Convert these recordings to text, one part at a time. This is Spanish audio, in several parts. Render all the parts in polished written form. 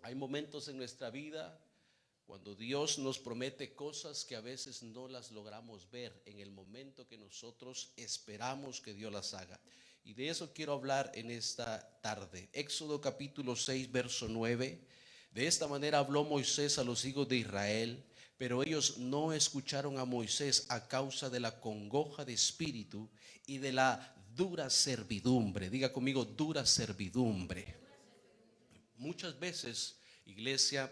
Hay momentos en nuestra vida cuando Dios nos promete cosas que a veces no las logramos ver en el momento que nosotros esperamos que Dios las haga. Y de eso quiero hablar en esta tarde. Éxodo capítulo 6, verso 9. De esta manera habló Moisés a los hijos de Israel, pero ellos no escucharon a Moisés a causa de la congoja de espíritu y de la dura servidumbre. Diga conmigo, dura servidumbre. Muchas veces, iglesia,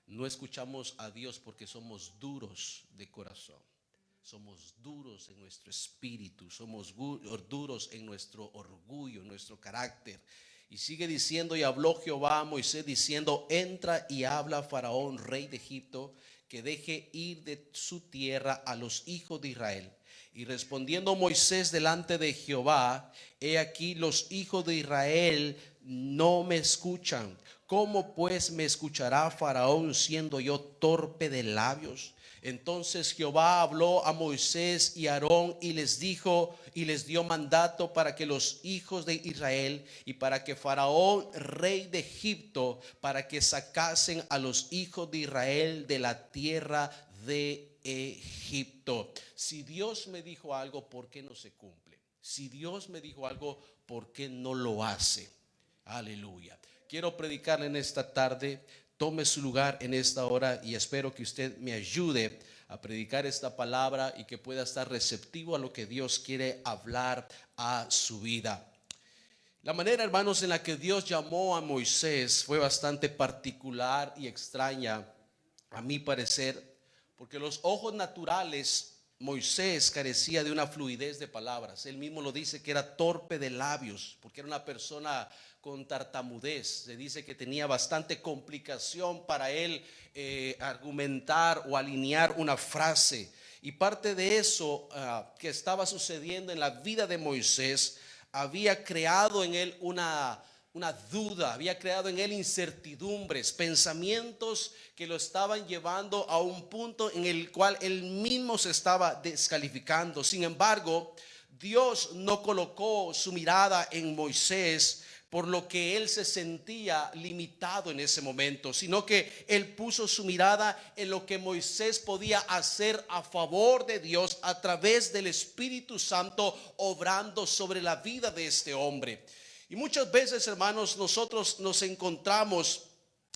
no escuchamos a Dios porque somos duros de corazón. Somos duros en nuestro espíritu, somos duros en nuestro orgullo, en nuestro carácter. Y sigue diciendo: y habló Jehová a Moisés diciendo: entra y habla a Faraón, rey de Egipto, que deje ir de su tierra a los hijos de Israel. Y respondiendo Moisés delante de Jehová: he aquí los hijos de Israel no me escuchan. ¿Cómo pues me escuchará Faraón siendo yo torpe de labios? Entonces Jehová habló a Moisés y a Aarón y les dijo y les dio mandato para que los hijos de Israel y para que Faraón, rey de Egipto, para que sacasen a los hijos de Israel de la tierra de Egipto. Si Dios me dijo algo, ¿por qué no se cumple? Si Dios me dijo algo, ¿por qué no lo hace? Aleluya. Quiero predicarle en esta tarde. Tome su lugar en esta hora y espero que usted me ayude a predicar esta palabra y que pueda estar receptivo a lo que Dios quiere hablar a su vida. La manera, hermanos, en la que Dios llamó a Moisés fue bastante particular y extraña, a mi parecer, porque los ojos naturales, Moisés carecía de una fluidez de palabras. Él mismo lo dice que era torpe de labios, porque era una persona con tartamudez. Se dice que tenía bastante complicación para él argumentar o alinear una frase. Y parte de eso que estaba sucediendo en la vida de Moisés había creado en él una duda, había creado en él incertidumbres, pensamientos que lo estaban llevando a un punto en el cual él mismo se estaba descalificando. Sin embargo, Dios no colocó su mirada en Moisés por lo que él se sentía limitado en ese momento, sino que él puso su mirada en lo que Moisés podía hacer a favor de Dios a través del Espíritu Santo obrando sobre la vida de este hombre. Y muchas veces, hermanos, nosotros nos encontramos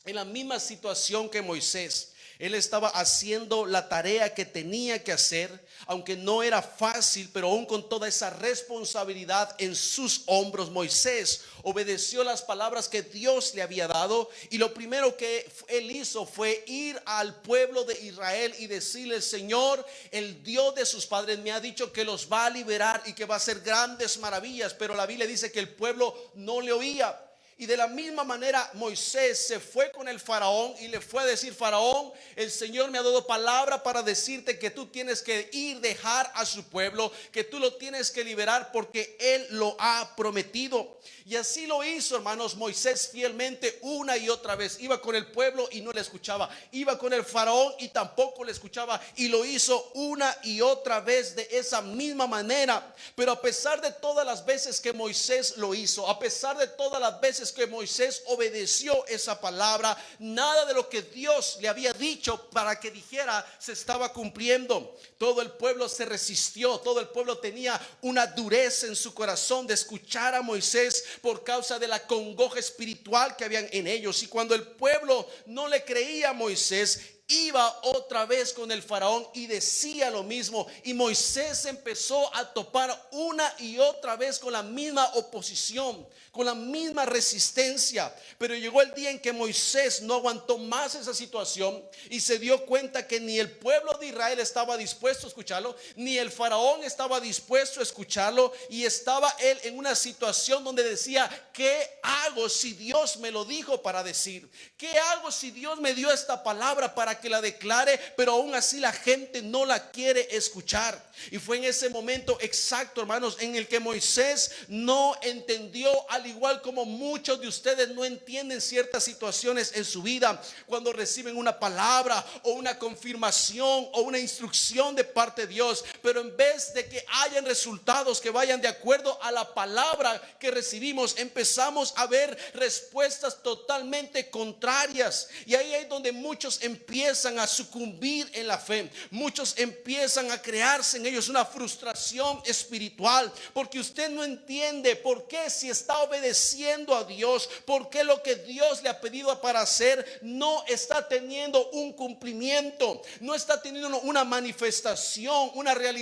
en la misma situación que Moisés. Él estaba haciendo la tarea que tenía que hacer, aunque no era fácil, pero aún con toda esa responsabilidad en sus hombros, Moisés obedeció las palabras que Dios le había dado. Y lo primero que él hizo fue ir al pueblo de Israel y decirle: Señor, el Dios de sus padres me ha dicho que los va a liberar y que va a hacer grandes maravillas. Pero la Biblia dice que el pueblo no le oía. Y de la misma manera Moisés se fue con el faraón y le fue a decir: Faraón, el Señor me ha dado palabra para decirte que tú tienes que ir, dejar a su pueblo, que tú lo tienes que liberar porque Él lo ha prometido. Y así lo hizo, hermanos, Moisés fielmente una y otra vez. Iba con el pueblo y no le escuchaba. Iba con el faraón y tampoco le escuchaba. Y lo hizo una y otra vez de esa misma manera. Pero a pesar de todas las veces que Moisés lo hizo, a pesar de todas las veces que Moisés obedeció esa palabra, nada de lo que Dios le había dicho para que dijera se estaba cumpliendo. Todo el pueblo se resistió. Todo el pueblo tenía una dureza en su corazón de escuchar a Moisés por causa de la congoja espiritual que habían en ellos. Y cuando el pueblo no le creía a Moisés, iba otra vez con el faraón y decía lo mismo. Y Moisés empezó a topar una y otra vez con la misma oposición, con la misma resistencia. Pero llegó el día en que Moisés no aguantó más esa situación y se dio cuenta que ni el pueblo de Israel estaba dispuesto a escucharlo, ni el faraón estaba dispuesto a escucharlo. Y estaba él en una situación donde decía: ¿qué hago si Dios me lo dijo para decir? ¿Qué hago si Dios me dio esta palabra para que la declare, pero aún así la gente no la quiere escuchar? Y fue en ese momento exacto, hermanos, en el que Moisés no entendió, al igual como muchos de ustedes no entienden ciertas situaciones en su vida, cuando reciben una palabra o una confirmación o una instrucción de parte de Dios, pero en vez de que hayan resultados que vayan de acuerdo a la palabra que recibimos, empezamos a ver respuestas totalmente contrarias. Y ahí es donde muchos empiezan a sucumbir en la fe. Muchos empiezan a crearse en ellos una frustración espiritual, porque usted no entiende por qué, si está obedeciendo a Dios, por qué lo que Dios le ha pedido para hacer no está teniendo un cumplimiento, no está teniendo una manifestación, una realización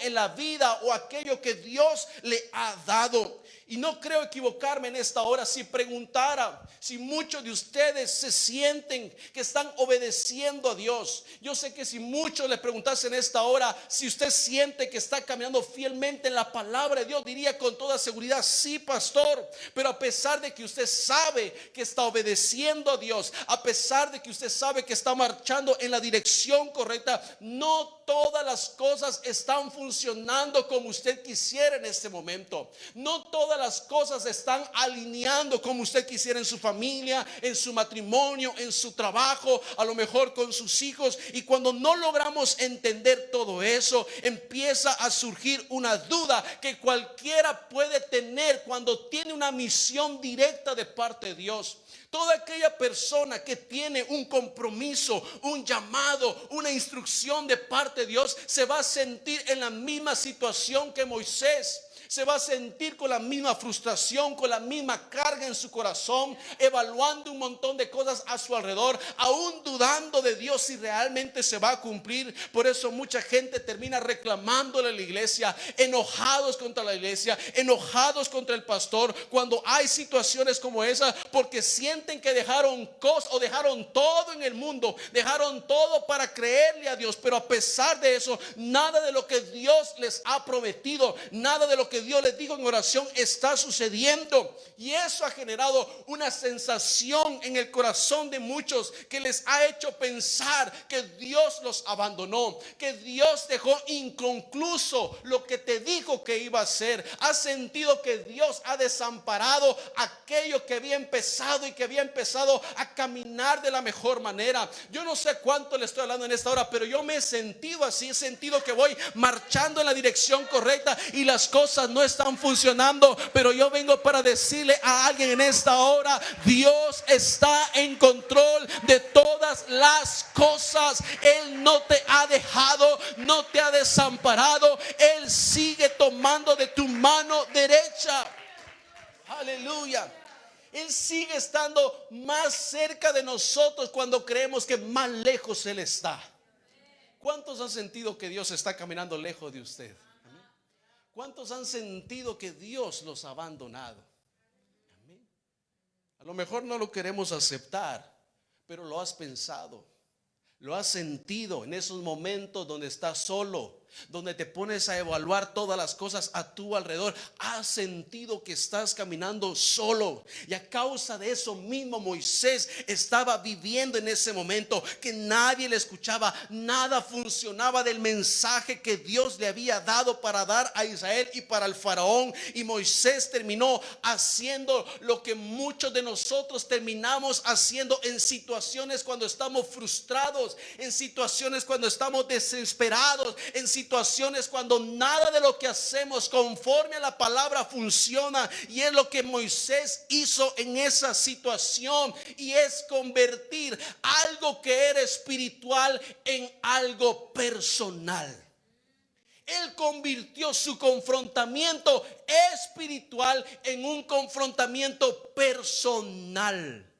en la vida o aquello que Dios le ha dado. Y no creo equivocarme en esta hora si preguntara si muchos de ustedes se sienten que están obedeciendo a Dios. Yo sé que si muchos le preguntasen en esta hora si usted siente que está caminando fielmente en la palabra de Dios, diría con toda seguridad: sí, pastor. Pero a pesar de que usted sabe que está obedeciendo a Dios, a pesar de que usted sabe que está marchando en la dirección correcta, no todas las cosas están funcionando como usted quisiera en este momento. No todas las cosas están alineando como usted quisiera en su familia, en su matrimonio, en su trabajo, a lo mejor con sus hijos. Y cuando no logramos entender todo eso, empieza a surgir una duda que cualquiera puede tener cuando tiene una misión directa de parte de Dios. Toda aquella persona que tiene un compromiso, un llamado, una instrucción de parte de Dios, se va a sentir en la misma situación que Moisés. Se va a sentir con la misma frustración, con la misma carga en su corazón, evaluando un montón de cosas a su alrededor, aún dudando de Dios si realmente se va a cumplir. Por eso mucha gente termina reclamándole a la iglesia, enojados contra la iglesia, enojados contra el pastor, cuando hay situaciones como esa, porque sienten que dejaron cosas o dejaron todo en el mundo, dejaron todo para creerle a Dios, pero a pesar de eso, nada de lo que Dios les ha prometido, nada de lo que Dios les dijo en oración está sucediendo. Y eso ha generado una sensación en el corazón de muchos que les ha hecho pensar que Dios los abandonó, que Dios dejó inconcluso lo que te dijo que iba a hacer. Has sentido que Dios ha desamparado aquello que había empezado y que había empezado a caminar de la mejor manera. Yo no sé cuánto le estoy hablando en esta hora, pero yo me he sentido así. He sentido que voy marchando en la dirección correcta y las cosas no están funcionando, pero yo vengo para decirle a alguien en esta hora: Dios está en control de todas las cosas. Él no te ha dejado, no te ha desamparado. Él sigue tomando de tu mano derecha. Aleluya. Él sigue estando más cerca de nosotros cuando creemos que más lejos Él está. ¿Cuántos han sentido que Dios está caminando lejos de usted? ¿Cuántos han sentido que Dios los ha abandonado? Amén. A lo mejor no lo queremos aceptar, pero lo has pensado, lo has sentido en esos momentos donde estás solo, donde te pones a evaluar todas las cosas a tu alrededor. Has sentido que estás caminando solo, y a causa de eso mismo Moisés estaba viviendo en ese momento, que nadie le escuchaba, nada funcionaba del mensaje que Dios le había dado para dar a Israel y para el faraón. Y Moisés terminó haciendo lo que muchos de nosotros terminamos haciendo en situaciones cuando estamos frustrados, en situaciones cuando estamos desesperados, en situaciones cuando nada de lo que hacemos conforme a la palabra funciona. Y es lo que Moisés hizo en esa situación, y es convertir algo que era espiritual en algo personal. Él convirtió su confrontamiento espiritual en un confrontamiento personal.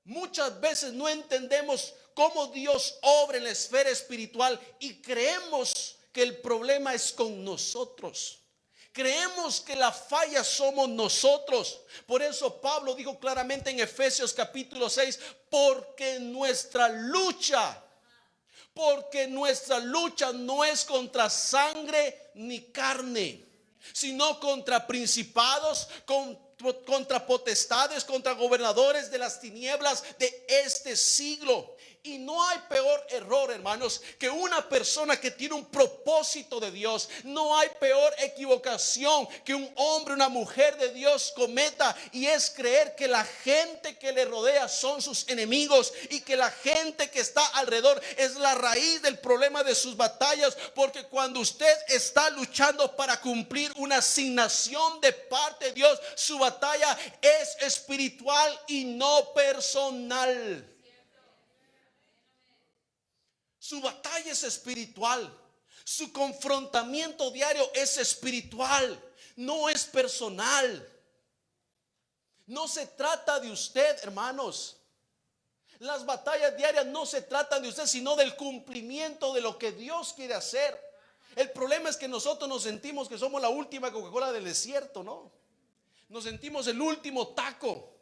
Muchas veces no entendemos cómo Dios obra en la esfera espiritual y creemos que el problema es con nosotros. Creemos que la falla somos nosotros. Por eso Pablo dijo claramente en Efesios capítulo 6: porque nuestra lucha no es contra sangre ni carne, sino contra principados, contra potestades, contra gobernadores de las tinieblas de este siglo. Y no hay peor error, hermanos, que una persona que tiene un propósito de Dios. No hay peor equivocación que un hombre, una mujer de Dios cometa, y es creer que la gente que le rodea son sus enemigos y que la gente que está alrededor es la raíz del problema de sus batallas. Porque cuando usted está luchando para cumplir una asignación de parte de Dios, su batalla es espiritual y no personal. Su batalla es espiritual. Su confrontamiento diario es espiritual, no es personal. No se trata de usted, hermanos. Las batallas diarias no se tratan de usted, sino del cumplimiento de lo que Dios quiere hacer. El problema es que nosotros nos sentimos que somos la última Coca-Cola del desierto, ¿no? Nos sentimos el último taco.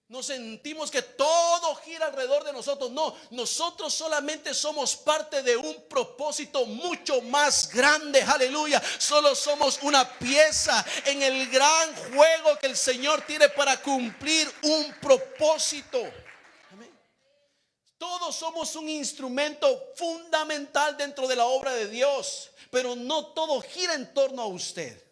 Nos sentimos que todo gira alrededor de nosotros. No, nosotros solamente somos parte de un propósito mucho más grande. Aleluya. Solo somos una pieza en el gran juego que el Señor tiene para cumplir un propósito. Amén. Todos somos un instrumento fundamental dentro de la obra de Dios, pero no todo gira en torno a usted.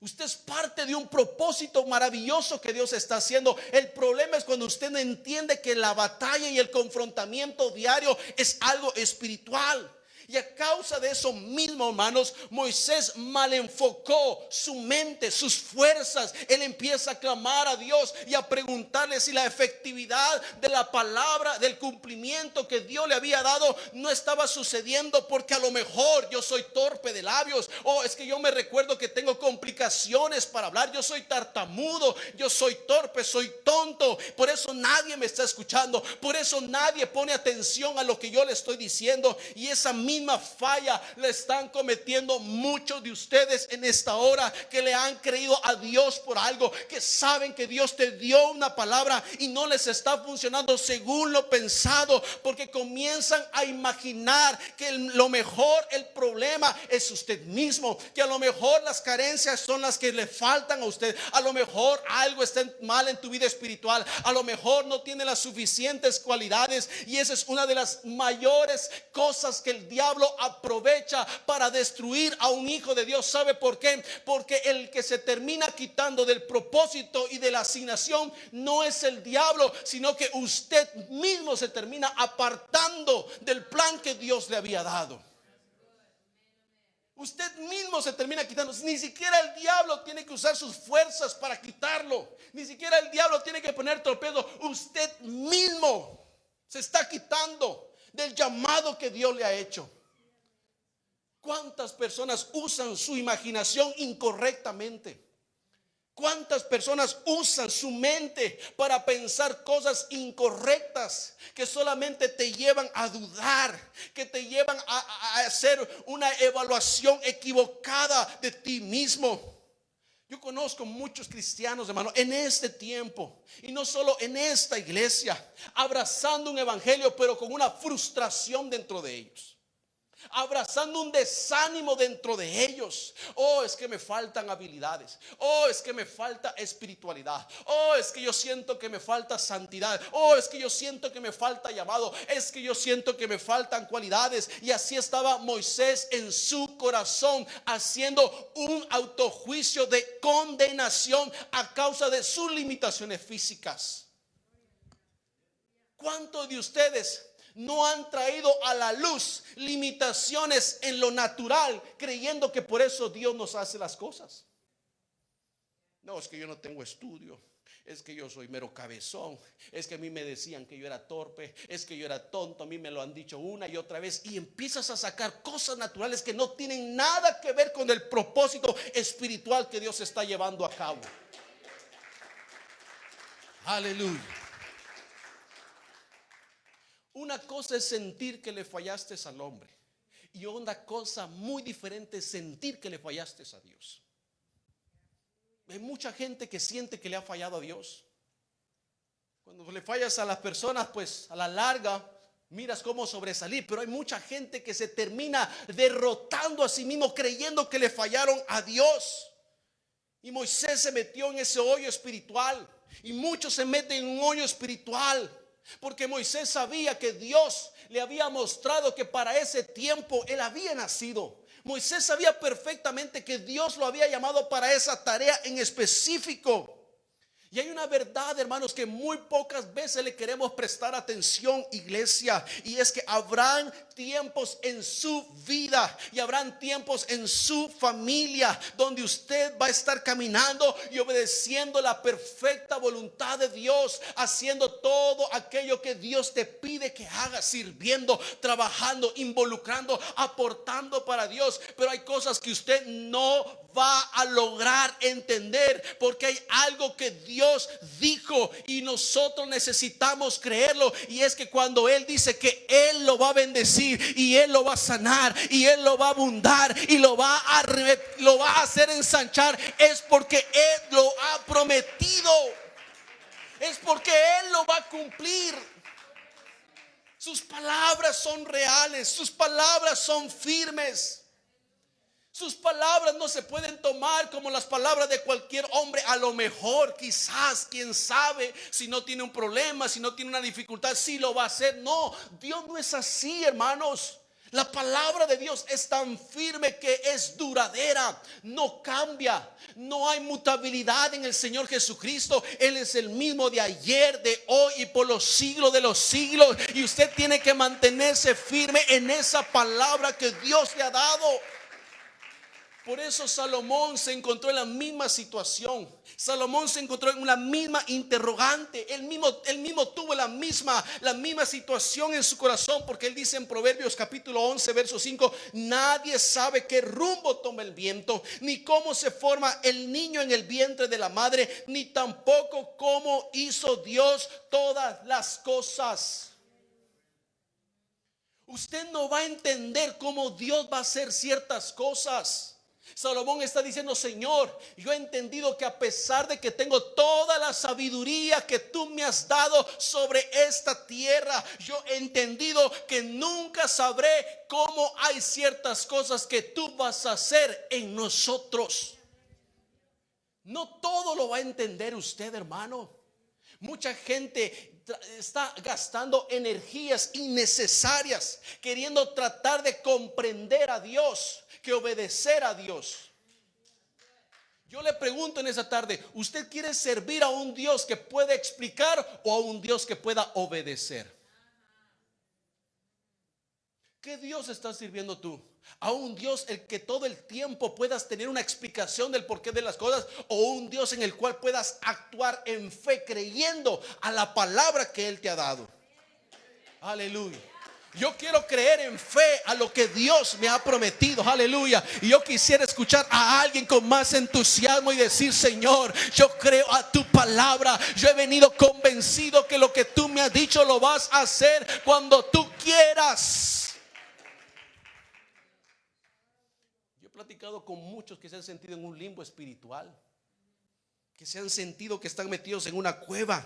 Usted es parte de un propósito maravilloso que Dios está haciendo. El problema es cuando usted no entiende que la batalla y el confrontamiento diario es algo espiritual. Y a causa de eso mismo, hermanos, Moisés mal enfocó su mente, sus fuerzas. Él empieza a clamar a Dios y a preguntarle si la efectividad de la palabra, del cumplimiento que Dios le había dado, no estaba sucediendo porque a lo mejor yo soy torpe de labios. O es que yo me recuerdo que tengo complicaciones para hablar. Yo soy tartamudo, yo soy torpe, soy tonto. Por eso nadie me está escuchando. Por eso nadie pone atención a lo que yo le estoy diciendo. Y esa misma falla le están cometiendo muchos de ustedes en esta hora, que le han creído a Dios por algo, que saben que Dios te dio una palabra y no les está funcionando según lo pensado, porque comienzan a imaginar que lo mejor, el problema es usted mismo, que a lo mejor las carencias son las que le faltan a usted, a lo mejor algo está mal en tu vida espiritual, a lo mejor no tiene las suficientes cualidades, y esa es una de las mayores cosas que el diablo aprovecha para destruir a un hijo de Dios. ¿Sabe por qué? Porque el que se termina quitando del propósito y de la asignación no es el diablo, sino que usted mismo se termina apartando del plan que Dios le había dado. Usted mismo se termina quitando. Ni siquiera el diablo tiene que usar sus fuerzas para quitarlo. Ni siquiera el diablo tiene que poner tropiezo. Usted mismo se está quitando del llamado que Dios le ha hecho. ¿Cuántas personas usan su imaginación incorrectamente? ¿Cuántas personas usan su mente para pensar cosas incorrectas que solamente te llevan a dudar, que te llevan a hacer una evaluación equivocada de ti mismo? Yo conozco muchos cristianos, hermano, en este tiempo, y no solo en esta iglesia, abrazando un evangelio, pero con una frustración dentro de ellos, abrazando un desánimo dentro de ellos. Oh, es que me faltan habilidades. Oh, es que me falta espiritualidad. Oh, es que yo siento que me falta santidad. Oh, es que yo siento que me falta llamado. Es que yo siento que me faltan cualidades. Y así estaba Moisés en su corazón, haciendo un autojuicio de condenación a causa de sus limitaciones físicas. ¿Cuántos de ustedes no han traído a la luz limitaciones en lo natural, creyendo que por eso Dios nos hace las cosas? No, es que yo no tengo estudio, es que yo soy mero cabezón, es que a mí me decían que yo era torpe, es que yo era tonto, a mí me lo han dicho una y otra vez, y empiezas a sacar cosas naturales que no tienen nada que ver con el propósito espiritual que Dios está llevando a cabo. Aleluya. Una cosa es sentir que le fallaste al hombre, y una cosa muy diferente es sentir que le fallaste a Dios. Hay mucha gente que siente que le ha fallado a Dios. Cuando le fallas a las personas, pues a la larga miras cómo sobresalir, pero hay mucha gente que se termina derrotando a sí mismo creyendo que le fallaron a Dios. Y Moisés se metió en ese hoyo espiritual. Y muchos se meten en un hoyo espiritual porque Moisés sabía que Dios le había mostrado que para ese tiempo él había nacido. Moisés sabía perfectamente que Dios lo había llamado para esa tarea en específico. Y hay una verdad, hermanos, que muy pocas veces le queremos prestar atención, iglesia, y es que habrán tiempos en su vida y habrán tiempos en su familia donde usted va a estar caminando y obedeciendo la perfecta voluntad de Dios, haciendo todo aquello que Dios te pide que hagas, sirviendo, trabajando, involucrando, aportando para Dios. Pero hay cosas que usted no va a lograr entender porque hay algo que Dios dijo y nosotros necesitamos creerlo, y es que cuando Él dice que Él lo va a bendecir y Él lo va a sanar y Él lo va a abundar y lo va a hacer ensanchar, es porque Él lo ha prometido, es porque Él lo va a cumplir. Sus palabras son reales, sus palabras son firmes. Sus palabras no se pueden tomar como las palabras de cualquier hombre. A lo mejor, quizás, quién sabe, si no tiene un problema, si no tiene una dificultad, sí lo va a hacer. No, Dios no es así, hermanos. La palabra de Dios es tan firme que es duradera, no cambia, no hay mutabilidad en el Señor Jesucristo. Él es el mismo de ayer, de hoy y por los siglos de los siglos. Y usted tiene que mantenerse firme en esa palabra que Dios le ha dado. Por eso Salomón se encontró en la misma situación. Salomón se encontró en la misma interrogante. Él mismo tuvo la misma situación en su corazón, porque él dice en Proverbios capítulo 11 verso 5: nadie sabe qué rumbo toma el viento, ni cómo se forma el niño en el vientre de la madre, ni tampoco cómo hizo Dios todas las cosas. Usted no va a entender cómo Dios va a hacer ciertas cosas. Salomón está diciendo: Señor, yo he entendido que a pesar de que tengo toda la sabiduría que tú me has dado sobre esta tierra, yo he entendido que nunca sabré cómo hay ciertas cosas que tú vas a hacer en nosotros. No todo lo va a entender usted, hermano. Mucha gente está gastando energías innecesarias queriendo tratar de comprender a Dios, que obedecer a Dios. Yo le pregunto en esa tarde: ¿usted quiere servir a un Dios que pueda explicar o a un Dios que pueda obedecer? ¿Qué Dios estás sirviendo tú? ¿A un Dios el que todo el tiempo puedas tener una explicación del porqué de las cosas, o un Dios en el cual puedas actuar en fe creyendo a la palabra que Él te ha dado? Aleluya. Yo quiero creer en fe a lo que Dios me ha prometido, aleluya. Y yo quisiera escuchar a alguien con más entusiasmo y decir: Señor, yo creo a tu palabra. Yo he venido convencido que lo que tú me has dicho lo vas a hacer cuando tú quieras. Yo he platicado con muchos que se han sentido en un limbo espiritual, que se han sentido que están metidos en una cueva,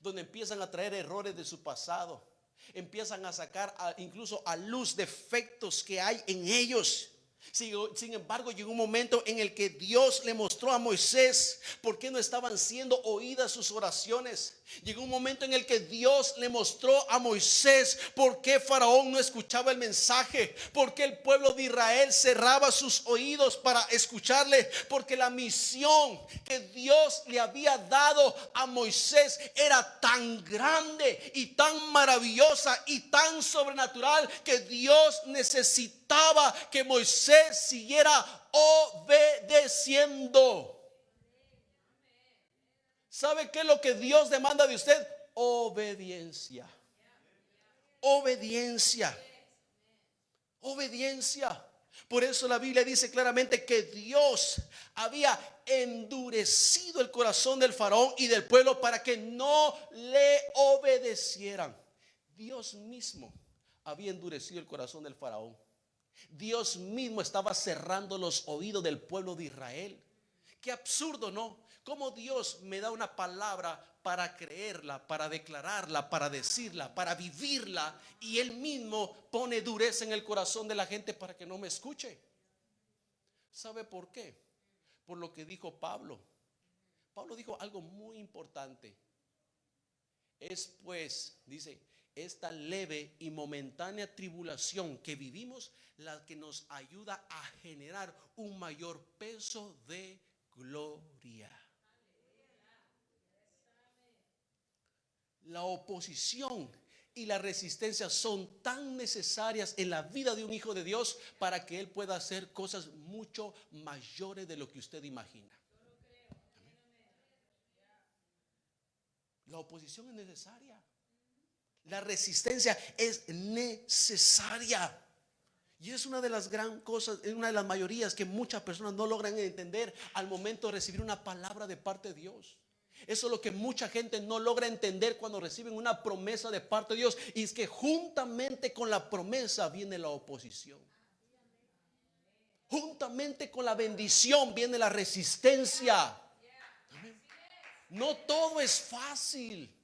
donde empiezan a traer errores de su pasado, empiezan a sacar incluso a luz defectos que hay en ellos. Sin embargo, llegó un momento en el que Dios le mostró a Moisés por qué no estaban siendo oídas sus oraciones. Llegó un momento en el que Dios le mostró a Moisés por qué Faraón no escuchaba el mensaje, por qué el pueblo de Israel cerraba sus oídos para escucharle, porque la misión que Dios le había dado a Moisés era tan grande y tan maravillosa y tan sobrenatural que Dios necesitaba que Moisés siguiera obedeciendo. ¿Sabe qué es lo que Dios demanda de usted? Obediencia. Obediencia. Obediencia. Por eso la Biblia dice claramente que Dios había endurecido el corazón del faraón y del pueblo para que no le obedecieran. Dios mismo había endurecido el corazón del faraón. Dios mismo estaba cerrando los oídos del pueblo de Israel. Qué absurdo, ¿no? Cómo Dios me da una palabra para creerla, para declararla, para decirla, para vivirla, y Él mismo pone dureza en el corazón de la gente para que no me escuche. ¿Sabe por qué? por lo que dijo Pablo. Pablo dijo algo muy importante. Es pues, dice, esta leve y momentánea tribulación que vivimos la que nos ayuda a generar un mayor peso de gloria. La oposición y la resistencia son tan necesarias en la vida de un hijo de Dios para que él pueda hacer cosas mucho mayores de lo que usted imagina. La oposición es necesaria. La resistencia es necesaria. Y es una de las gran cosas, es una de las mayorías que muchas personas no logran entender al momento de recibir una palabra de parte de Dios. Eso es lo que mucha gente no logra entender cuando reciben una promesa de parte de Dios. Y es que juntamente con la promesa viene la oposición. Juntamente con la bendición viene la resistencia. No todo es fácil.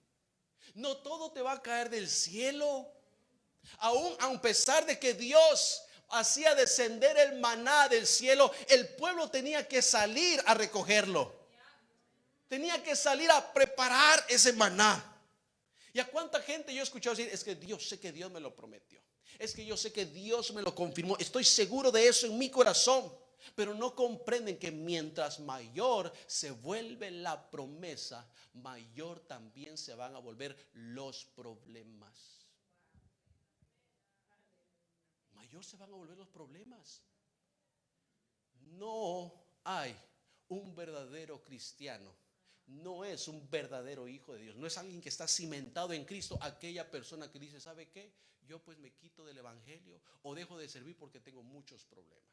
No todo te va a caer del cielo. Aún a pesar de que Dios hacía descender el maná del cielo, el pueblo tenía que salir a recogerlo. Tenía que salir a preparar ese maná. ¿Y a cuánta gente yo he escuchado decir: es que yo sé que Dios me lo prometió, es que yo sé que Dios me lo confirmó, estoy seguro de eso en mi corazón? Pero no comprenden que mientras mayor se vuelve la promesa, mayor también se van a volver los problemas. Mayor se van a volver los problemas. No hay un verdadero cristiano, no es un verdadero hijo de Dios, no es alguien que está cimentado en Cristo, aquella persona que dice: ¿sabe qué? Yo pues me quito del evangelio o dejo de servir porque tengo muchos problemas.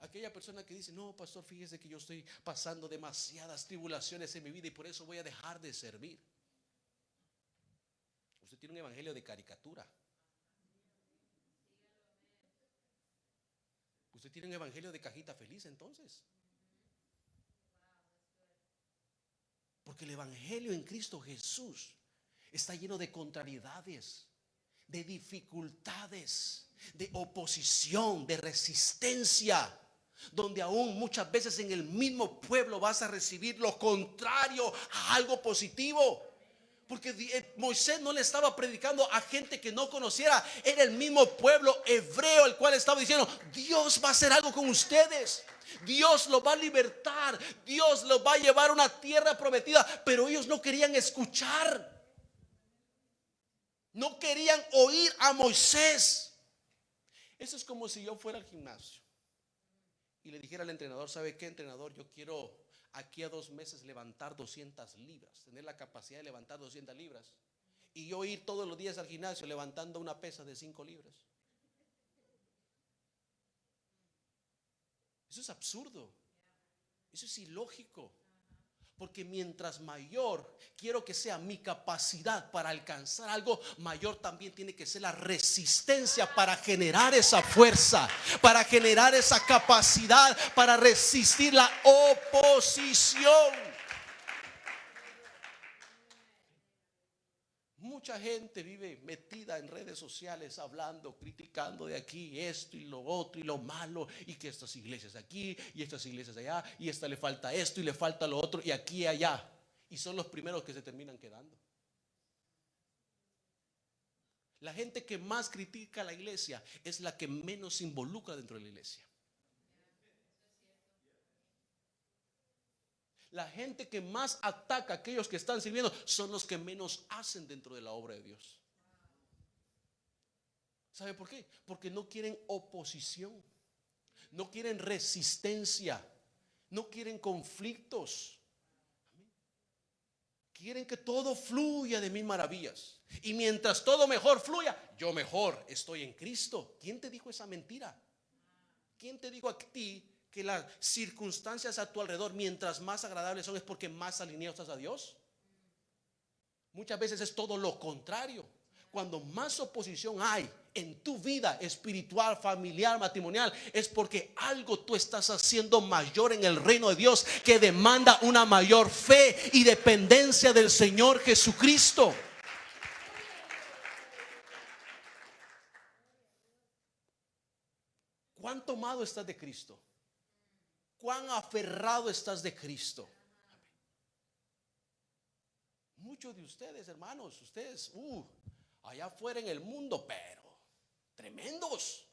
Aquella persona que dice: no, pastor, fíjese que yo estoy pasando demasiadas tribulaciones en mi vida y por eso voy a dejar de servir. Usted tiene un evangelio de caricatura. Usted tiene un evangelio de cajita feliz entonces. Porque el evangelio en Cristo Jesús está lleno de contrariedades, de dificultades, de oposición, de resistencia, donde aún muchas veces en el mismo pueblo vas a recibir lo contrario a algo positivo. Porque Moisés no le estaba predicando a gente que no conociera, era el mismo pueblo hebreo el cual estaba diciendo: Dios va a hacer algo con ustedes, Dios los va a libertar, Dios los va a llevar a una tierra prometida. Pero ellos no querían escuchar, no querían oír a Moisés. Eso es como si yo fuera al gimnasio y le dijera al entrenador: ¿sabe qué, entrenador? Yo quiero aquí a 2 meses levantar 200 libras, tener la capacidad de levantar 200 libras, y yo ir todos los días al gimnasio levantando una pesa de 5 libras. Eso es absurdo, eso es ilógico. Porque mientras mayor quiero que sea mi capacidad para alcanzar algo, mayor también tiene que ser la resistencia para generar esa fuerza, para generar esa capacidad, para resistir la oposición. Mucha gente vive metida en redes sociales hablando, criticando de aquí esto y lo otro y lo malo, y que estas iglesias aquí y estas iglesias allá, y esta le falta esto y le falta lo otro, y aquí y allá, y son los primeros que se terminan quedando. La gente que más critica a la iglesia es la que menos se involucra dentro de la iglesia. La gente que más ataca a aquellos que están sirviendo son los que menos hacen dentro de la obra de Dios. ¿Sabe por qué? Porque no quieren oposición, no quieren resistencia, no quieren conflictos. Quieren que todo fluya de mil maravillas. Y mientras todo mejor fluya, yo mejor estoy en Cristo. ¿Quién te dijo esa mentira? ¿Quién te dijo a ti que las circunstancias a tu alrededor, mientras más agradables son, es porque más alineado estás a Dios? Muchas veces es todo lo contrario. Cuando más oposición hay en tu vida espiritual, familiar, matrimonial, es porque algo tú estás haciendo mayor en el reino de Dios, que demanda una mayor fe y dependencia del Señor Jesucristo. ¿Cuán tomado estás de Cristo? ¿Cuán aferrado estás de Cristo? Muchos de ustedes, hermanos, ustedes, allá afuera en el mundo, pero tremendos,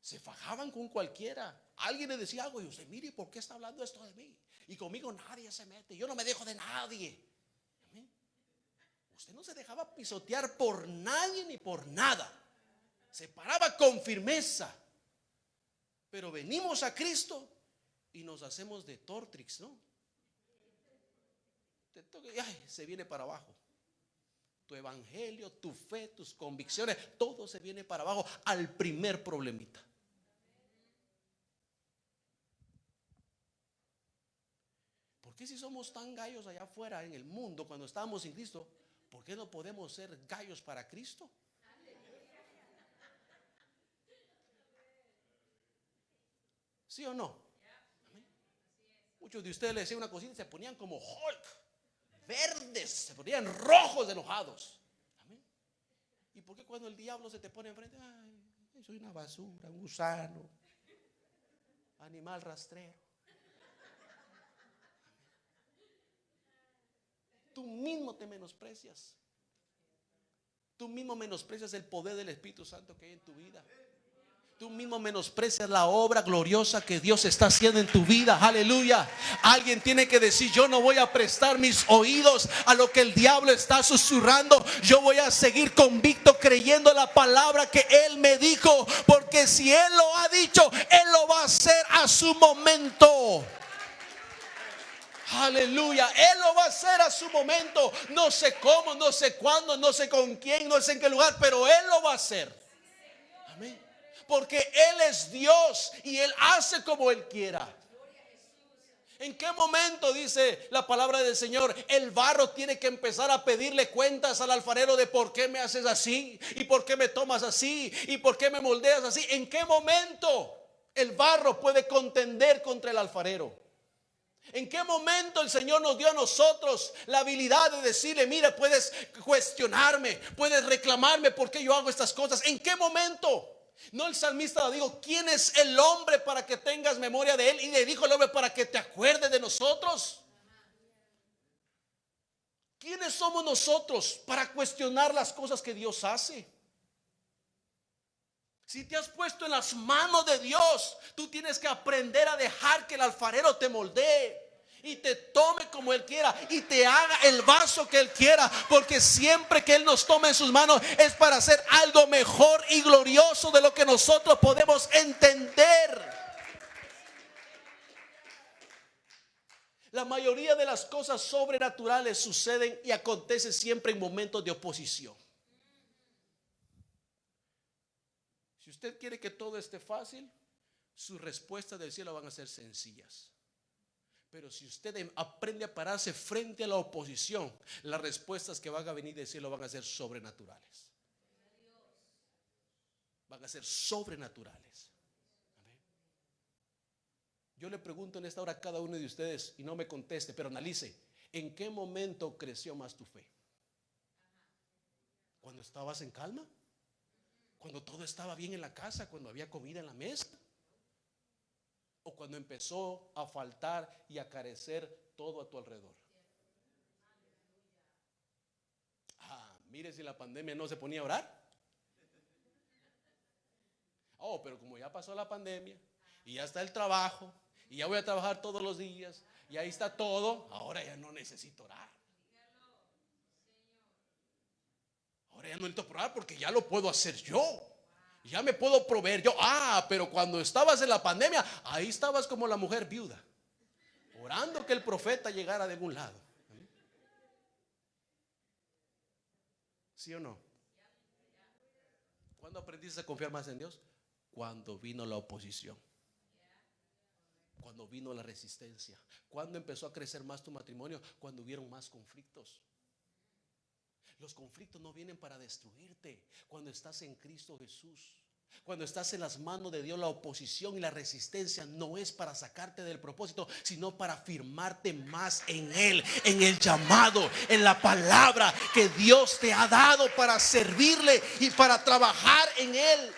se fajaban con cualquiera. Alguien le decía algo y usted, mire, ¿por qué está hablando esto de mí? Y conmigo nadie se mete, yo no me dejo de nadie. ¿Amén? Usted no se dejaba pisotear por nadie ni por nada. Se paraba con firmeza. Pero venimos a Cristo y nos hacemos de Tortrix, ¿no? Te toca y se viene para abajo. Tu evangelio, tu fe, tus convicciones, todo se viene para abajo al primer problemita. ¿Por qué si somos tan gallos allá afuera en el mundo cuando estamos sin Cristo? ¿Por qué no podemos ser gallos para Cristo? ¿Sí o no? ¿Amén? Muchos de ustedes le decían una cosita y se ponían como Hulk, verdes, se ponían rojos de enojados. ¿Amén? ¿Y por qué cuando el diablo se te pone enfrente? Ay, soy una basura, un gusano, animal rastrero. Tú mismo te menosprecias. Tú mismo menosprecias el poder del Espíritu Santo que hay en tu vida. Tú mismo menosprecias la obra gloriosa que Dios está haciendo en tu vida. Aleluya. Alguien tiene que decir: yo no voy a prestar mis oídos a lo que el diablo está susurrando. Yo voy a seguir convicto creyendo la palabra que Él me dijo, porque si Él lo ha dicho, Él lo va a hacer a su momento. Aleluya, Él lo va a hacer a su momento. No sé cómo, no sé cuándo, no sé con quién, no sé en qué lugar, pero Él lo va a hacer. Amén. Porque Él es Dios y Él hace como Él quiera. ¿En qué momento, dice la palabra del Señor, el barro tiene que empezar a pedirle cuentas al alfarero de por qué me haces así? ¿Y por qué me tomas así? ¿Y por qué me moldeas así? ¿En qué momento el barro puede contender contra el alfarero? ¿En qué momento el Señor nos dio a nosotros la habilidad de decirle: mira, puedes cuestionarme, puedes reclamarme por qué yo hago estas cosas? ¿En qué momento? No, el salmista dijo: ¿quién es el hombre para que tengas memoria de él? Y le dijo el hombre: para que te acuerdes de nosotros. ¿Quiénes somos nosotros para cuestionar las cosas que Dios hace? Si te has puesto en las manos de Dios, tú tienes que aprender a dejar que el alfarero te moldee y te tome como Él quiera y te haga el vaso que Él quiera, porque siempre que Él nos tome en sus manos es para hacer algo mejor y glorioso de lo que nosotros podemos entender. La mayoría de las cosas sobrenaturales suceden y acontecen siempre en momentos de oposición. Si usted quiere que todo esté fácil, sus respuestas del cielo van a ser sencillas. Pero si usted aprende a pararse frente a la oposición, las respuestas que van a venir del cielo van a ser sobrenaturales. Van a ser sobrenaturales. Yo le pregunto en esta hora a cada uno de ustedes, y no me conteste, pero analice: ¿en qué momento creció más tu fe? ¿Cuando estabas en calma? ¿Cuando todo estaba bien en la casa? ¿Cuando había comida en la mesa? ¿O cuando empezó a faltar y a carecer todo a tu alrededor? Mire, si la pandemia no se ponía a orar. Pero como ya pasó la pandemia y ya está el trabajo y ya voy a trabajar todos los días y ahí está todo, ahora ya no necesito orar. Ahora ya no necesito orar porque ya lo puedo hacer yo. Ya me puedo proveer yo. Pero cuando estabas en la pandemia, ahí estabas como la mujer viuda, orando que el profeta llegara de algún lado. ¿Sí o no? ¿Cuándo aprendiste a confiar más en Dios? Cuando vino la oposición, cuando vino la resistencia. ¿Cuándo empezó a crecer más tu matrimonio? Cuando hubieron más conflictos. Los conflictos no vienen para destruirte. Cuando estás en Cristo Jesús, cuando estás en las manos de Dios, la oposición y la resistencia no es para sacarte del propósito, sino para afirmarte más en Él, en el llamado, en la palabra que Dios te ha dado para servirle y para trabajar en Él.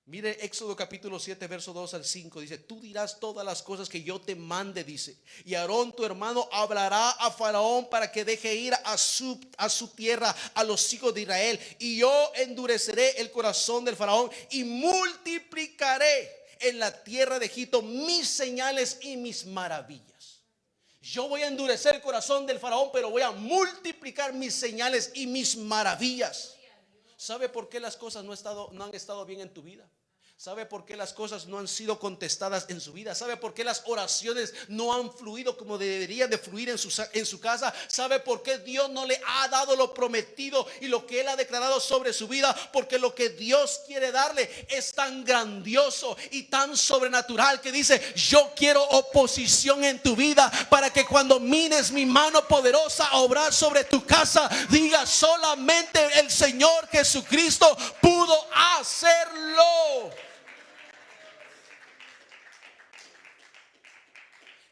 Mire Éxodo capítulo 7 verso 2 al 5. Dice: tú dirás todas las cosas que yo te mande, dice, y Aarón tu hermano hablará a Faraón para que deje ir a su tierra a los hijos de Israel, y yo endureceré el corazón del Faraón y multiplicaré en la tierra de Egipto mis señales y mis maravillas. Yo voy a endurecer el corazón del Faraón, pero voy a multiplicar mis señales y mis maravillas. ¿Sabe por qué las cosas no han estado bien en tu vida? ¿Sabe por qué las cosas no han sido contestadas en su vida? ¿Sabe por qué las oraciones no han fluido como deberían de fluir en su casa? ¿Sabe por qué Dios no le ha dado lo prometido y lo que Él ha declarado sobre su vida? Porque lo que Dios quiere darle es tan grandioso y tan sobrenatural que dice: yo quiero oposición en tu vida, para que cuando mires mi mano poderosa a obrar sobre tu casa, digas: solamente el Señor Jesucristo pudo hacerlo.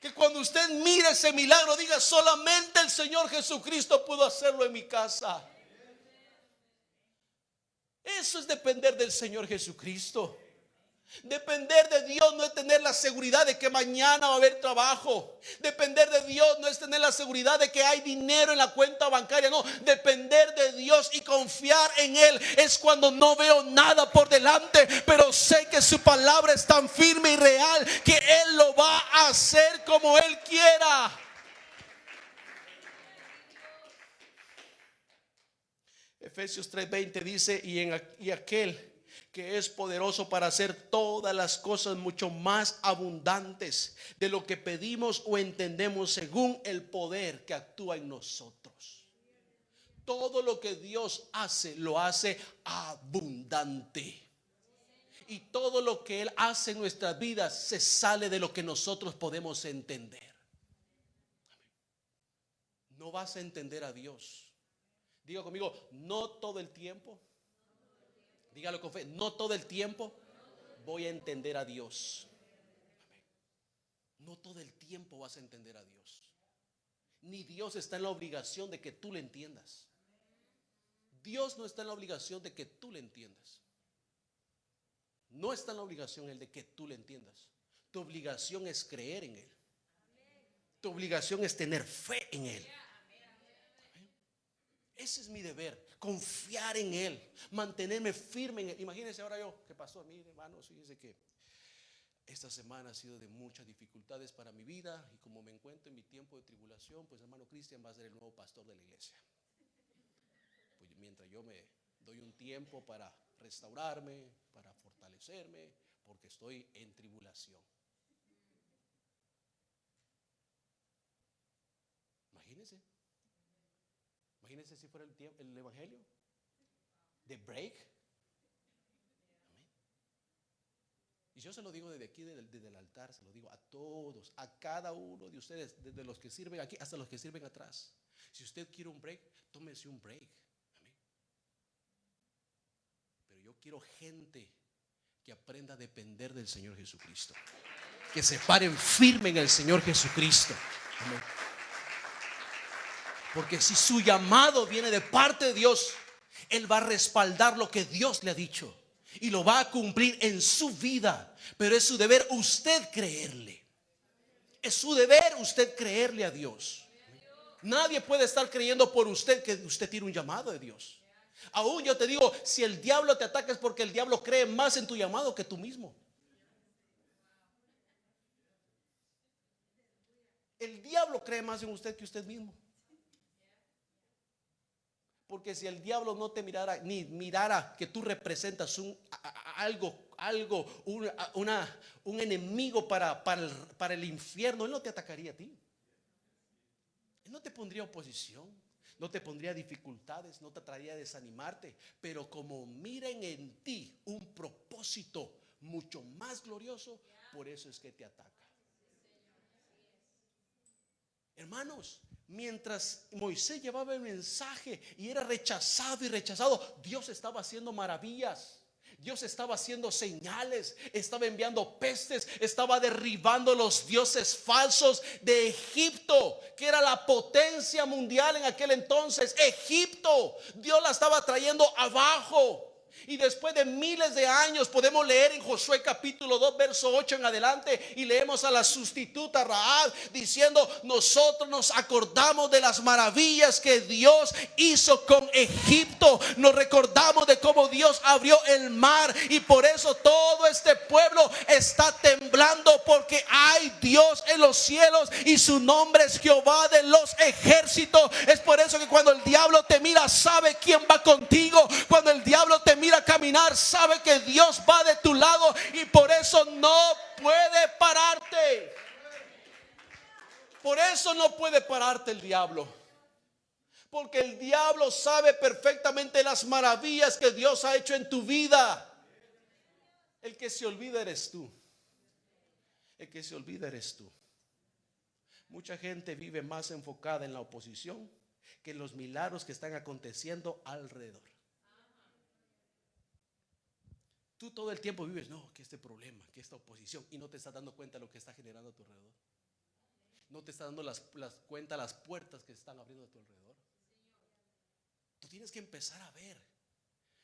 Que cuando usted mire ese milagro, diga: solamente el Señor Jesucristo pudo hacerlo en mi casa. Eso es depender del Señor Jesucristo. Depender de Dios no es tener la seguridad de que mañana va a haber trabajo. Depender de Dios no es tener la seguridad de que hay dinero en la cuenta bancaria. No, depender de Dios y confiar en Él es cuando no veo nada por delante, pero sé que su palabra es tan firme y real que Él lo va a hacer como Él quiera. Efesios 3:20 dice: y aquel que es poderoso para hacer todas las cosas mucho más abundantes de lo que pedimos o entendemos, según el poder que actúa en nosotros. Todo lo que Dios hace, lo hace abundante. Y todo lo que Él hace en nuestras vidas se sale de lo que nosotros podemos entender. No vas a entender a Dios. Diga conmigo: no todo el tiempo. Dígalo con fe: no todo el tiempo voy a entender a Dios. No todo el tiempo vas a entender a Dios. Ni Dios está en la obligación de que tú le entiendas. Dios no está en la obligación de que tú le entiendas. No está en la obligación Él de que tú le entiendas. Tu obligación es creer en Él. Tu obligación es tener fe en Él. Ese es mi deber, confiar en Él, mantenerme firme en Él. Imagínense ahora yo, ¿qué pasó a mí, hermanos? Fíjense que esta semana ha sido de muchas dificultades para mi vida, y como me encuentro en mi tiempo de tribulación, pues hermano Cristian va a ser el nuevo pastor de la iglesia. Pues mientras yo me doy un tiempo para restaurarme, para fortalecerme, porque estoy en tribulación. Imagínense. Imagínense si fuera el evangelio de break. Amén. Y yo se lo digo desde aquí, desde el altar, se lo digo a todos, a cada uno de ustedes, desde los que sirven aquí hasta los que sirven atrás. Si usted quiere un break, tómese un break. Amén. Pero yo quiero gente que aprenda a depender del Señor Jesucristo, que se paren firme en el Señor Jesucristo. Amén. Porque si su llamado viene de parte de Dios, Él va a respaldar lo que Dios le ha dicho y lo va a cumplir en su vida. Pero es su deber usted creerle. Es su deber usted creerle a Dios. Nadie puede estar creyendo por usted que usted tiene un llamado de Dios. Aún yo te digo, si el diablo te ataca es porque el diablo cree más en tu llamado que tú mismo. El diablo cree más en usted que usted mismo. Porque si el diablo no te mirara, ni mirara que tú representas un enemigo para el infierno, Él no te atacaría a ti. Él no te pondría oposición, no te pondría dificultades, no te traería a desanimarte. Pero como miren en ti un propósito mucho más glorioso, por eso es que te ataca. Hermanos, mientras Moisés llevaba el mensaje y era rechazado y rechazado, Dios estaba haciendo maravillas. Dios estaba haciendo señales, estaba enviando pestes, estaba derribando los dioses falsos de Egipto, que era la potencia mundial en aquel entonces. Egipto, Dios la estaba trayendo abajo. Y después de miles de años podemos leer en Josué capítulo 2 verso 8 en adelante, y leemos a la sustituta Rahab diciendo: nosotros nos acordamos de las maravillas que Dios hizo con Egipto, nos recordamos de cómo Dios abrió el mar, y por eso todo este pueblo está temblando, porque hay Dios en los cielos y su nombre es Jehová de los ejércitos. Es por eso que cuando el diablo te mira, sabe quién va contigo. Cuando el diablo te mira caminar, sabe que Dios va de tu lado, y por eso no puede pararte. Por eso no puede pararte el diablo, porque el diablo sabe perfectamente las maravillas que Dios ha hecho en tu vida. El que se olvida eres tú. El que se olvida eres tú. Mucha gente vive más enfocada en la oposición que en los milagros que están aconteciendo alrededor. Tú todo el tiempo vives, no, que este problema, que esta oposición, y no te estás dando cuenta de lo que está generando a tu alrededor. No te estás dando cuenta las puertas que se están abriendo a tu alrededor. Tú tienes que empezar a ver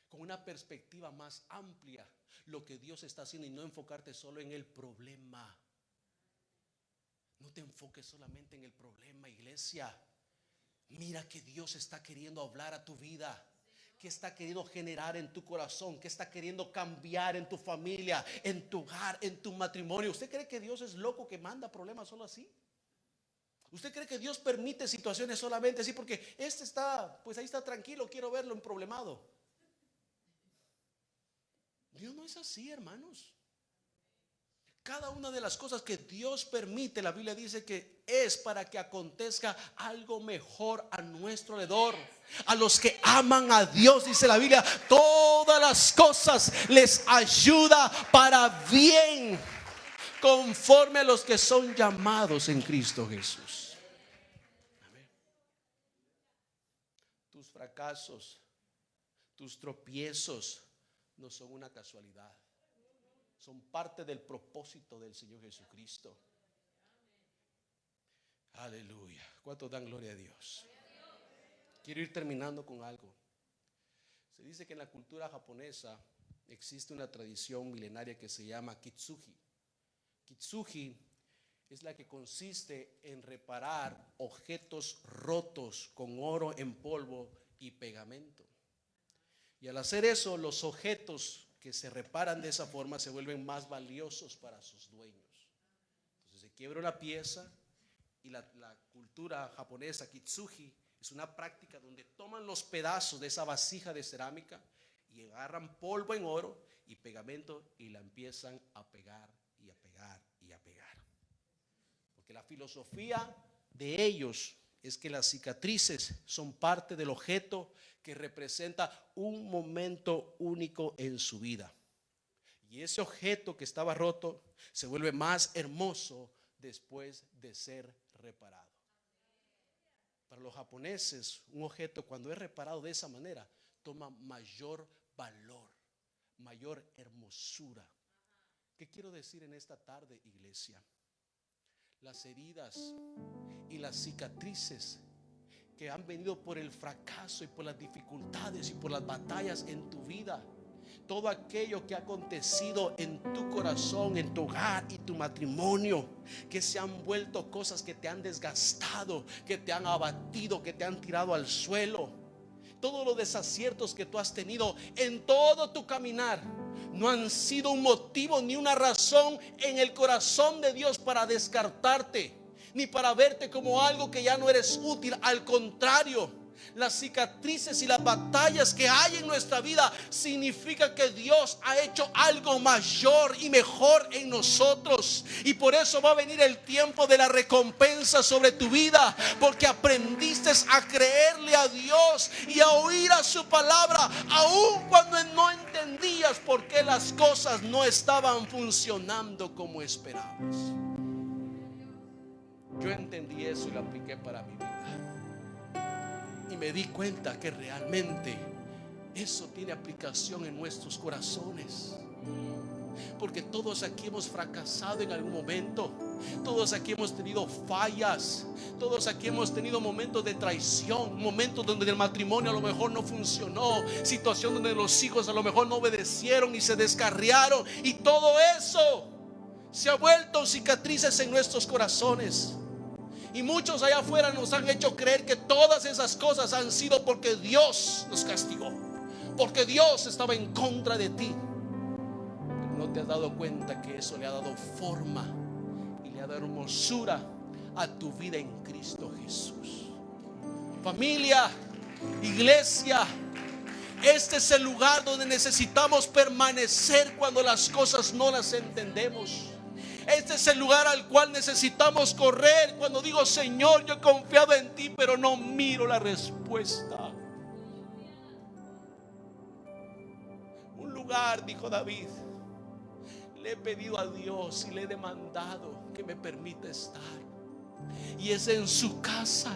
con una perspectiva más amplia lo que Dios está haciendo, y no enfocarte solo en el problema. No te enfoques solamente en el problema, iglesia. Mira que Dios está queriendo hablar a tu vida. ¿Qué está queriendo generar en tu corazón? ¿Qué está queriendo cambiar en tu familia, en tu hogar, en tu matrimonio? ¿Usted cree que Dios es loco que manda problemas solo así? ¿Usted cree que Dios permite situaciones solamente así porque este está, pues ahí está tranquilo, quiero verlo en problemado? Dios no es así, hermanos. Cada una de las cosas que Dios permite, la Biblia dice que es para que acontezca algo mejor a nuestro alrededor. A los que aman a Dios, dice la Biblia, todas las cosas les ayuda para bien, conforme a los que son llamados en Cristo Jesús. Amén. Tus fracasos, tus tropiezos no son una casualidad. Son parte del propósito del Señor Jesucristo. Aleluya. ¿Cuántos dan gloria a Dios? Quiero ir terminando con algo. Se dice que en la cultura japonesa existe una tradición milenaria que se llama Kitsugi. Kitsugi es la que consiste en reparar objetos rotos con oro en polvo y pegamento. Y al hacer eso, los objetos que se reparan de esa forma se vuelven más valiosos para sus dueños. Entonces se quiebra una pieza, y la cultura japonesa Kitsugi es una práctica donde toman los pedazos de esa vasija de cerámica y agarran polvo en oro y pegamento y la empiezan a pegar y a pegar y a pegar. Porque la filosofía de ellos es que las cicatrices son parte del objeto que representa un momento único en su vida. Y ese objeto que estaba roto se vuelve más hermoso después de ser reparado. Para los japoneses, un objeto cuando es reparado de esa manera toma mayor valor, mayor hermosura. ¿Qué quiero decir en esta tarde, iglesia? Las heridas y las cicatrices que han venido por el fracaso y por las dificultades y por las batallas en tu vida, todo aquello que ha acontecido en tu corazón, en tu hogar y tu matrimonio, que se han vuelto cosas que te han desgastado, que te han abatido, que te han tirado al suelo, todos los desaciertos que tú has tenido en todo tu caminar, no han sido un motivo ni una razón en el corazón de Dios para descartarte, ni para verte como algo que ya no eres útil. Al contrario, las cicatrices y las batallas que hay en nuestra vida significa que Dios ha hecho algo mayor y mejor en nosotros, y por eso va a venir el tiempo de la recompensa sobre tu vida, porque aprendiste a creerle a Dios y a oír a su palabra, aun cuando no entendías por qué las cosas no estaban funcionando como esperabas. Yo entendí eso y lo apliqué para mi vida. Y me di cuenta que realmente eso tiene aplicación en nuestros corazones. Porque todos aquí hemos fracasado en algún momento. Todos aquí hemos tenido fallas. Todos aquí hemos tenido momentos de traición, momentos donde el matrimonio a lo mejor no funcionó, situación donde los hijos a lo mejor no obedecieron y se descarriaron, y todo eso se ha vuelto cicatrices en nuestros corazones. Y muchos allá afuera nos han hecho creer que todas esas cosas han sido porque Dios nos castigó, porque Dios estaba en contra de ti. Pero no te has dado cuenta que eso le ha dado forma y le ha dado hermosura a tu vida en Cristo Jesús. Familia, iglesia, este es el lugar donde necesitamos permanecer cuando las cosas no las entendemos. Este es el lugar al cual necesitamos correr cuando digo: Señor, yo he confiado en ti, pero no miro la respuesta. Un lugar, dijo David, le he pedido a Dios y le he demandado que me permita estar, y es en su casa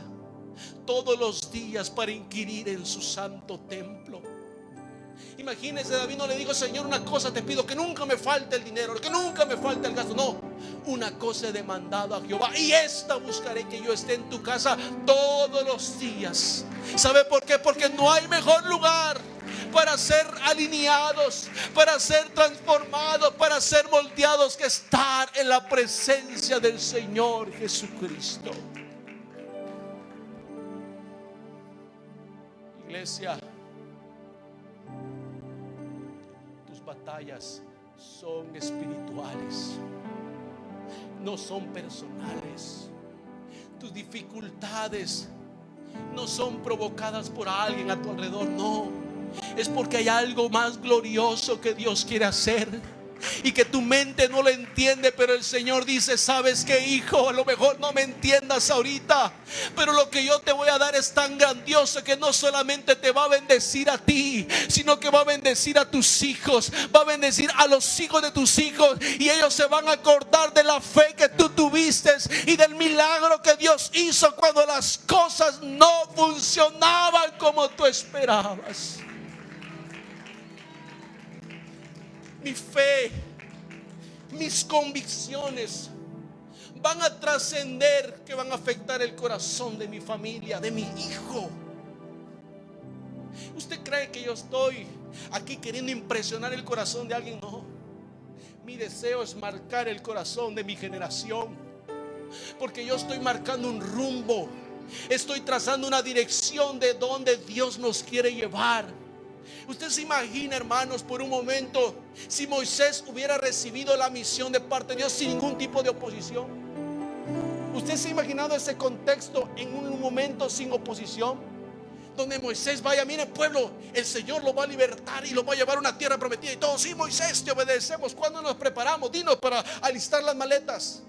todos los días para inquirir en su santo templo. Imagínense, David no le dijo: Señor, una cosa te pido, que nunca me falte el dinero, que nunca me falte el gasto. No, una cosa he demandado a Jehová, y esta buscaré, que yo esté en tu casa todos los días. ¿Sabe por qué? Porque no hay mejor lugar para ser alineados, para ser transformados, para ser moldeados, que estar en la presencia del Señor Jesucristo. Iglesia, tus batallas son espirituales, no son personales. Tus dificultades no son provocadas por alguien a tu alrededor, no. Es porque hay algo más glorioso que Dios quiere hacer y que tu mente no lo entiende. Pero el Señor dice: ¿sabes qué, hijo? A lo mejor no me entiendas ahorita, pero lo que yo te voy a dar es tan grandioso que no solamente te va a bendecir a ti, sino que va a bendecir a tus hijos, va a bendecir a los hijos de tus hijos, y ellos se van a acordar de la fe que tú tuviste y del milagro que Dios hizo cuando las cosas no funcionaban como tú esperabas. Mi fe, mis convicciones van a trascender, que van a afectar el corazón de mi familia, de mi hijo. ¿Usted cree que yo estoy aquí queriendo impresionar el corazón de alguien? No. Mi deseo es marcar el corazón de mi generación, porque yo estoy marcando un rumbo, estoy trazando una dirección de donde Dios nos quiere llevar. Usted se imagina, hermanos, por un momento, si Moisés hubiera recibido la misión de parte de Dios sin ningún tipo de oposición. ¿Usted se ha imaginado ese contexto en un momento sin oposición? Donde Moisés vaya: mire, pueblo, el Señor lo va a libertar y lo va a llevar a una tierra prometida. Y todos: sí, Moisés, te obedecemos. ¿Cuándo nos preparamos? Dinos para alistar las maletas.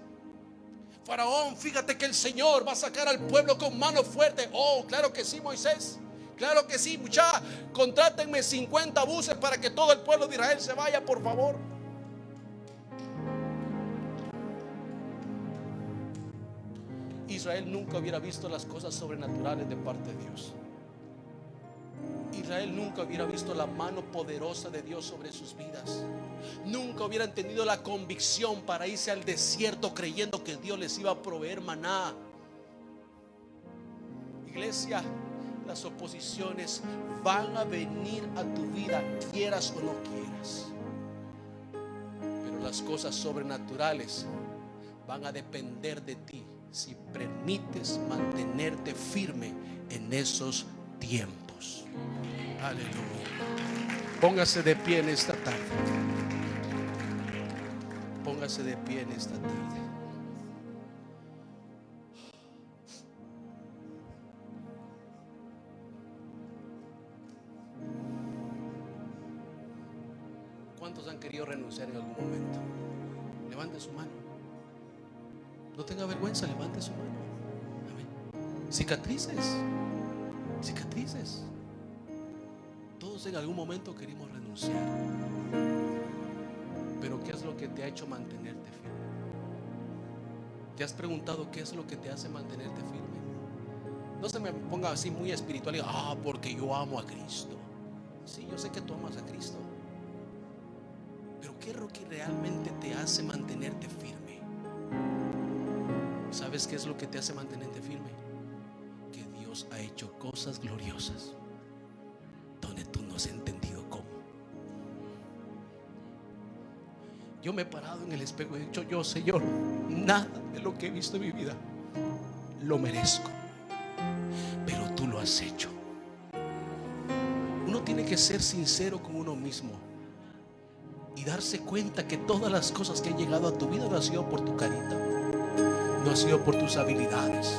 Faraón, fíjate que el Señor va a sacar al pueblo con mano fuerte. Oh, claro que sí, Moisés. Claro que sí, muchachos, contrátenme 50 buses para que todo el pueblo de Israel se vaya, por favor. Israel nunca hubiera visto las cosas sobrenaturales de parte de Dios. Israel nunca hubiera visto la mano poderosa de Dios sobre sus vidas. Nunca hubieran tenido la convicción para irse al desierto creyendo que Dios les iba a proveer maná. Iglesia, las oposiciones van a venir a tu vida, quieras o no quieras. Pero las cosas sobrenaturales van a depender de ti, si permites mantenerte firme en esos tiempos. Aleluya. Póngase de pie en esta tarde. Póngase de pie en esta tarde. ¿Cuántos han querido renunciar en algún momento? Levante su mano. No tenga vergüenza, levante su mano. Amén. Cicatrices. Cicatrices. Todos en algún momento queremos renunciar. Pero ¿qué es lo que te ha hecho mantenerte firme? ¿Te has preguntado qué es lo que te hace mantenerte firme? No se me ponga así muy espiritual y diga: porque yo amo a Cristo. Sí, yo sé que tú amas a Cristo, pero ¿qué es lo que realmente te hace mantenerte firme? ¿Sabes qué es lo que te hace mantenerte firme? Que Dios ha hecho cosas gloriosas donde tú no has entendido cómo. Yo me he parado en el espejo y he dicho: yo, Señor, nada de lo que he visto en mi vida lo merezco, pero tú lo has hecho. Uno tiene que ser sincero con uno mismo y darse cuenta que todas las cosas que han llegado a tu vida no ha sido por tu carita, no ha sido por tus habilidades,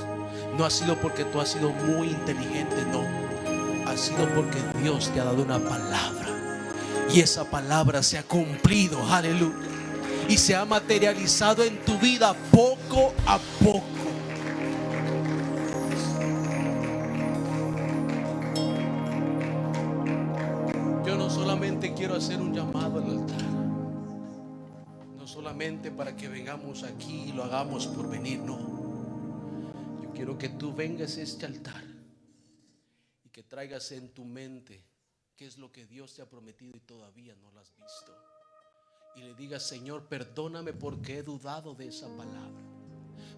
no ha sido porque tú has sido muy inteligente, no. Ha sido porque Dios te ha dado una palabra y esa palabra se ha cumplido, aleluya, y se ha materializado en tu vida poco a poco. Yo no solamente quiero hacer un llamado al altar, no solamente para que vengamos aquí y lo hagamos por venir, no. Yo quiero que tú vengas a este altar y que traigas en tu mente qué es lo que Dios te ha prometido y todavía no lo has visto, y le digas: Señor, perdóname porque he dudado de esa palabra,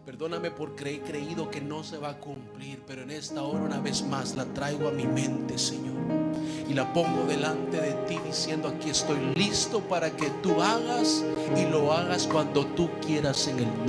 perdóname porque he creído que no se va a cumplir, pero en esta hora una vez más la traigo a mi mente, Señor, y la pongo delante de ti diciendo: aquí estoy listo para que tú hagas, y lo hagas cuando tú quieras, en el nombre